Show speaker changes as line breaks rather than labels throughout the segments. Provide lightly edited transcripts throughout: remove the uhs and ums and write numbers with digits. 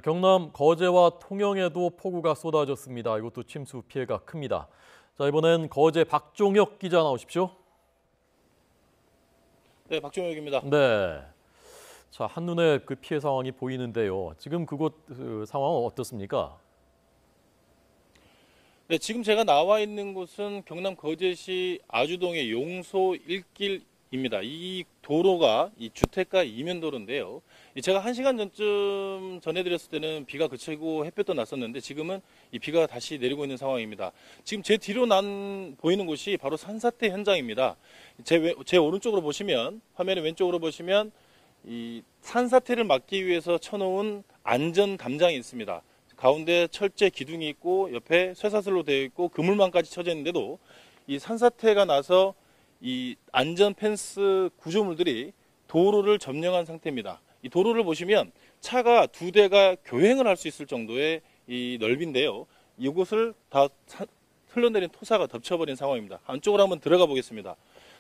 경남 거제와 통영에도 폭우가 쏟아졌습니다. 이것도 침수 피해가 큽니다. 자, 이번엔 거제 박종혁 기자 나오십시오.
네, 박종혁입니다.
네. 자, 한눈에 그 피해 상황이 보이는데요. 지금 그곳 상황은 어떻습니까?
네, 지금 제가 나와 있는 곳은 경남 거제시 아주동의 용소 1길입니다. 이 도로가 이 주택가 이면도로인데요. 제가 1시간 전쯤 전해드렸을 때는 비가 그치고 햇볕도 났었는데 지금은 이 비가 다시 내리고 있는 상황입니다. 지금 제 뒤로 보이는 곳이 바로 산사태 현장입니다. 제 오른쪽으로 보시면, 화면의 왼쪽으로 보시면 이 산사태를 막기 위해서 쳐놓은 안전 담장이 있습니다. 가운데 철제 기둥이 있고 옆에 쇠사슬로 되어 있고 그물망까지 쳐져 있는데도 이 산사태가 나서 이 안전 펜스 구조물들이 도로를 점령한 상태입니다. 이 도로를 보시면 차가 2대가 교행을 할 수 있을 정도의 이 넓이인데요. 이곳을 다 흘러내린 토사가 덮쳐버린 상황입니다. 안쪽으로 한번 들어가 보겠습니다.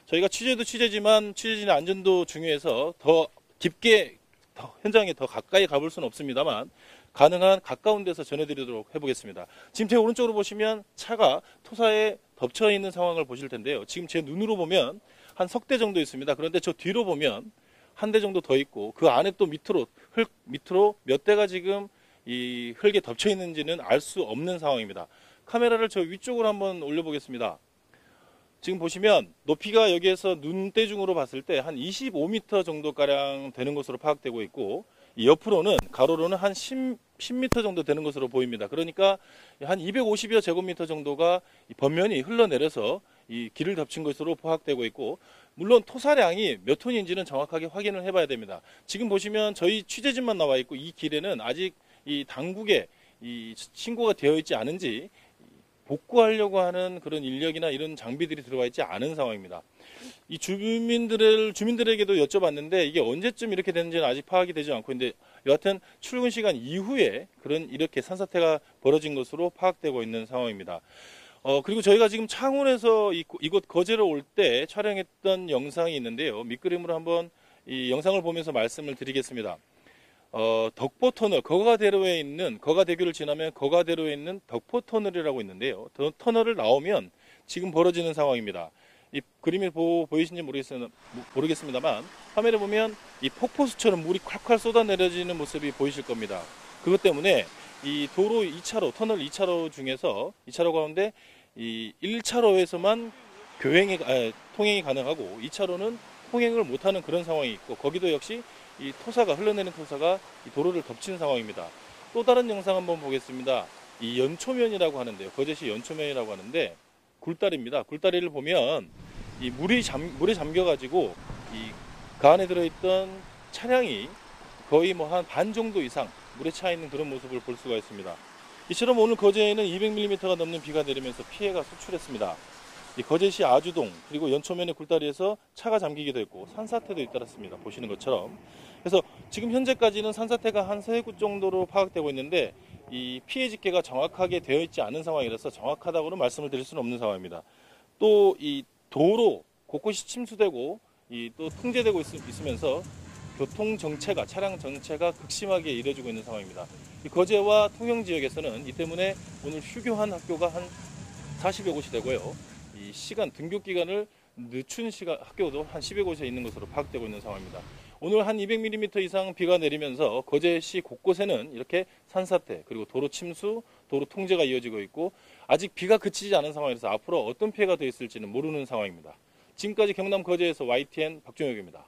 저희가 취재도 취재지만 취재진의 안전도 중요해서 더 깊게 현장에 더 가까이 가볼 수는 없습니다만 가능한 가까운 데서 전해드리도록 해보겠습니다. 지금 제 오른쪽으로 보시면 차가 토사에 덮쳐 있는 상황을 보실 텐데요. 지금 제 눈으로 보면 한 석 대 정도 있습니다. 그런데 저 뒤로 보면 한 대 정도 더 있고 그 안에 또 흙 밑으로 몇 대가 지금 이 흙에 덮쳐 있는지는 알 수 없는 상황입니다. 카메라를 저 위쪽으로 한번 올려보겠습니다. 지금 보시면 높이가 여기에서 눈대중으로 봤을 때 한 25m 정도가량 되는 것으로 파악되고 있고 이 옆으로는 가로로는 한 10m 정도 되는 것으로 보입니다. 그러니까 한 250여 제곱미터 정도가 번면이 흘러내려서 이 길을 덮친 것으로 파악되고 있고 물론 토사량이 몇 톤인지는 정확하게 확인을 해봐야 됩니다. 지금 보시면 저희 취재진만 나와 있고 이 길에는 아직 이 당국에 이 신고가 되어 있지 않은지 복구하려고 하는 그런 인력이나 이런 장비들이 들어와 있지 않은 상황입니다. 이 주민들에게도 여쭤봤는데 이게 언제쯤 이렇게 되는지는 아직 파악이 되지 않고 있는데 여하튼 출근 시간 이후에 이렇게 산사태가 벌어진 것으로 파악되고 있는 상황입니다. 그리고 저희가 지금 창원에서 이곳 거제로 올 때 촬영했던 영상이 있는데요. 밑그림으로 한번 이 영상을 보면서 말씀을 드리겠습니다. 덕포터널, 거가대교를 지나면 거가대로에 있는 덕포터널이라고 있는데요. 터널을 나오면 지금 벌어지는 상황입니다. 이 그림이 보이시는지 모르겠습니다만 화면에 보면 이 폭포수처럼 물이 콸콸 쏟아내려지는 모습이 보이실 겁니다. 그것 때문에 이 도로 2차로, 터널 2차로 중에서 2차로 가운데 이 1차로에서만 통행이 가능하고 2차로는 통행을 못하는 그런 상황이 있고 거기도 역시 이 흘러내리는 토사가 이 도로를 덮친 상황입니다. 또 다른 영상 한번 보겠습니다. 이 연초면이라고 하는데요. 거제시 연초면이라고 하는데 굴다리입니다. 굴다리를 보면 이 물에 잠겨가지고 그 안에 들어있던 차량이 거의 뭐 한 반 정도 이상 물에 차 있는 그런 모습을 볼 수가 있습니다. 이처럼 오늘 거제에는 200mm가 넘는 비가 내리면서 피해가 속출했습니다. 이 거제시 아주동 그리고 연초면의 굴다리에서 차가 잠기기도 했고 산사태도 잇따랐습니다. 보시는 것처럼. 그래서 지금 현재까지는 산사태가 한 3곳 정도로 파악되고 있는데 이 피해 집계가 정확하게 되어 있지 않은 상황이라서 정확하다고는 말씀을 드릴 수는 없는 상황입니다. 또 이 도로 곳곳이 침수되고 또 통제되고 있으면서 차량 정체가 극심하게 이뤄지고 있는 상황입니다. 이 거제와 통영 지역에서는 이 때문에 오늘 휴교한 학교가 한 40여 곳이 되고요. 이 등교 기간을 늦춘 학교도 한 10여 곳에 있는 것으로 파악되고 있는 상황입니다. 오늘 한 200mm 이상 비가 내리면서 거제시 곳곳에는 이렇게 산사태 그리고 도로 침수, 도로 통제가 이어지고 있고 아직 비가 그치지 않은 상황에서 앞으로 어떤 피해가 더 있을지는 모르는 상황입니다. 지금까지 경남 거제에서 YTN 박종혁입니다.